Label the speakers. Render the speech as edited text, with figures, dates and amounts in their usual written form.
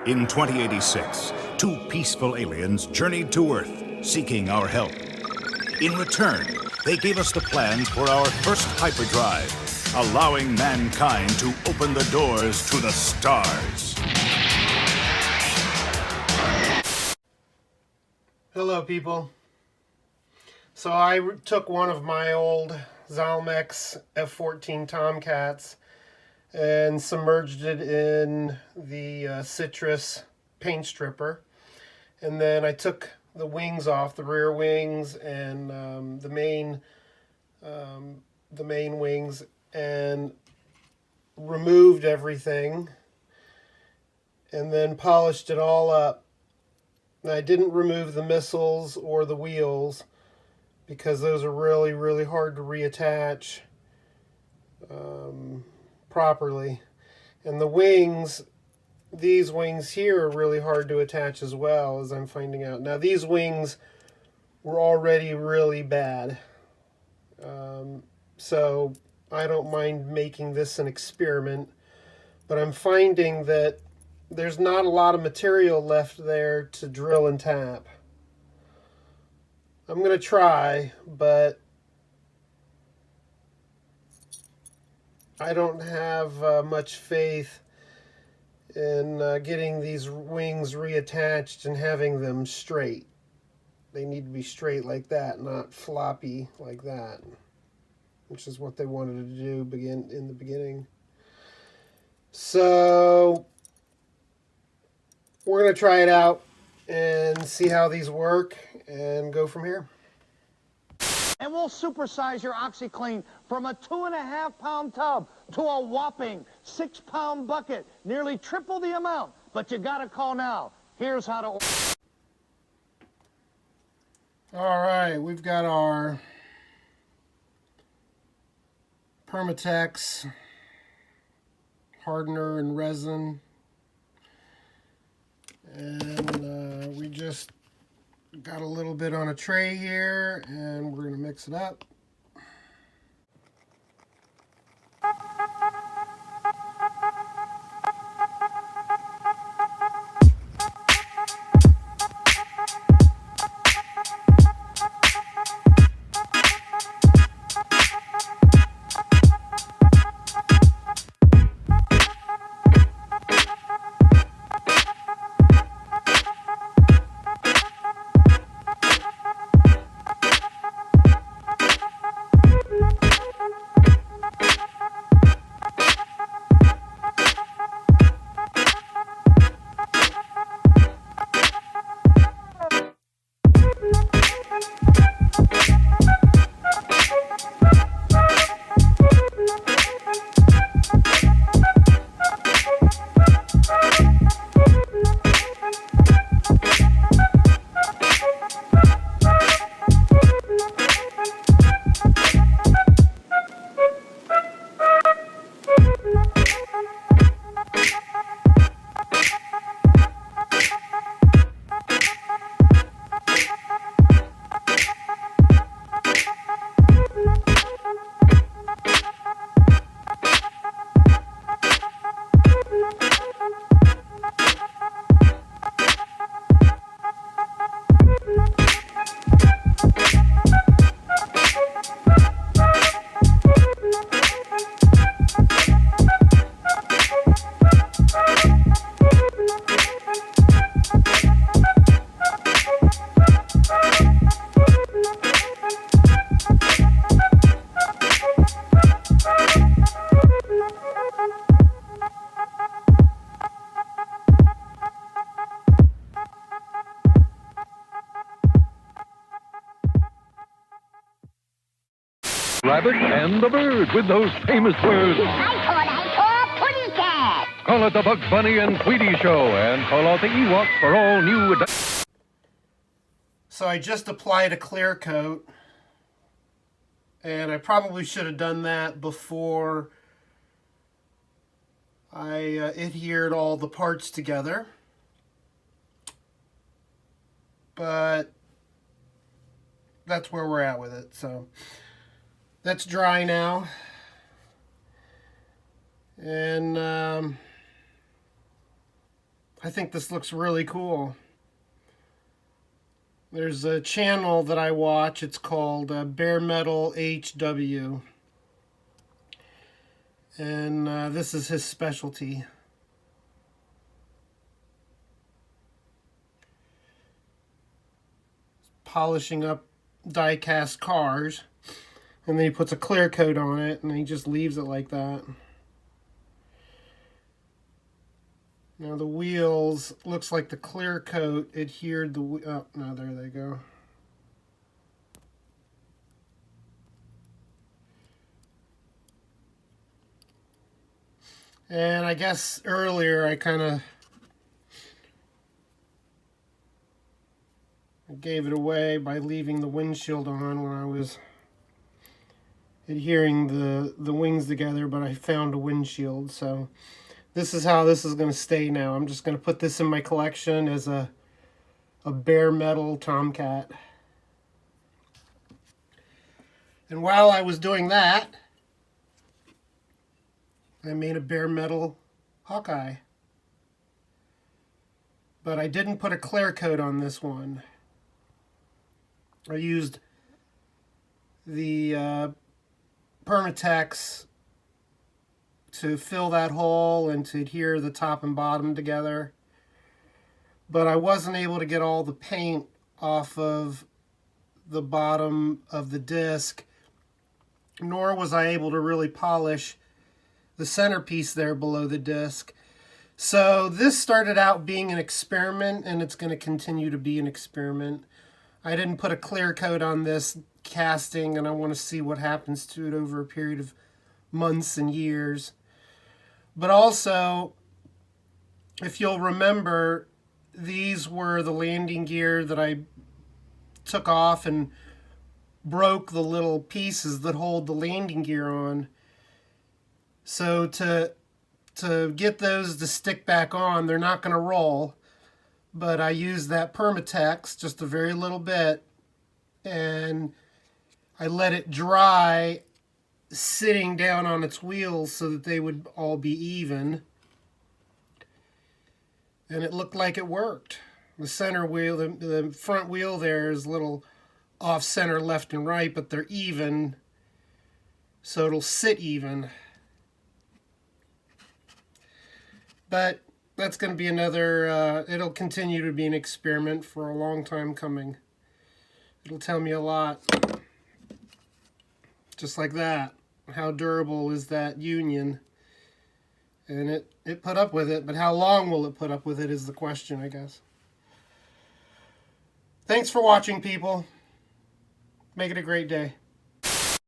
Speaker 1: In 2086, two peaceful aliens journeyed to Earth, seeking our help. In return, they gave us the plans for our first hyperdrive, allowing mankind to open the doors to the stars.
Speaker 2: Hello, people. So I took one of my old Zylmex F-14 Tomcats and submerged it in the citrus paint stripper, and then I took the wings off, the rear wings and the main wings, and removed everything and then polished it all up. And I didn't remove the missiles or the wheels because those are really, really hard to reattach properly. And the wings, these wings here are really hard to attach as well, as I'm finding out. Now these wings were already really bad. So I don't mind making this an experiment, but I'm finding that there's not a lot of material left there to drill and tap. I'm going to try, but I don't have much faith in getting these wings reattached and having them straight. They need to be straight like that, not floppy like that, which is what they wanted to do in the beginning. So we're going to try it out and see how these work and go from here.
Speaker 3: And we'll supersize your OxyClean from a 2.5-pound tub to a whopping 6-pound bucket, nearly triple the amount. But you gotta call now. Here's how to.
Speaker 2: All right, we've got our Permatex hardener and resin, and we just got a little bit on a tray here, and we're going to mix it up.
Speaker 4: Rabbit and the bird with those famous words.
Speaker 5: I pudding cat.
Speaker 4: Call it the Bugs Bunny and Tweety Show, and call out the Ewoks for all new...
Speaker 2: So I just applied a clear coat, and I probably should have done that before I adhered all the parts together. But that's where we're at with it. So that's dry now. And I think this looks really cool. There's a channel that I watch. It's called BareMetalHW. And this is his specialty. Polishing up die-cast cars. And then he puts a clear coat on it, and he just leaves it like that. Now the wheels, looks like the clear coat adhered the, oh, no, there they go. And I guess earlier I kind of gave it away by leaving the windshield on when I was adhering the wings together, but I found a windshield, so this is how this is going to stay now. I'm just going to put this in my collection as a bare metal Tomcat. And while I was doing that, I made a bare metal Hawkeye. But I didn't put a clear coat on this one. I used the Permatex to fill that hole and to adhere the top and bottom together. But I wasn't able to get all the paint off of the bottom of the disc, nor was I able to really polish the centerpiece there below the disc. So this started out being an experiment, and it's going to continue to be an experiment. I didn't put a clear coat on this casting, and I want to see what happens to it over a period of months and years. But also, if you'll remember, these were the landing gear that I took off and broke the little pieces that hold the landing gear on. So to get those to stick back on, they're not going to roll. But I used that Permatex just a very little bit, and I let it dry sitting down on its wheels so that they would all be even. And it looked like it worked. The center wheel, the front wheel there is a little off center left and right, but they're even, so it'll sit even. But that's going to be another, it'll continue to be an experiment for a long time coming. It'll tell me a lot. Just like that. How durable is that union? And it put up with it, but how long will it put up with it is the question, I guess. Thanks for watching, people. Make it a great day.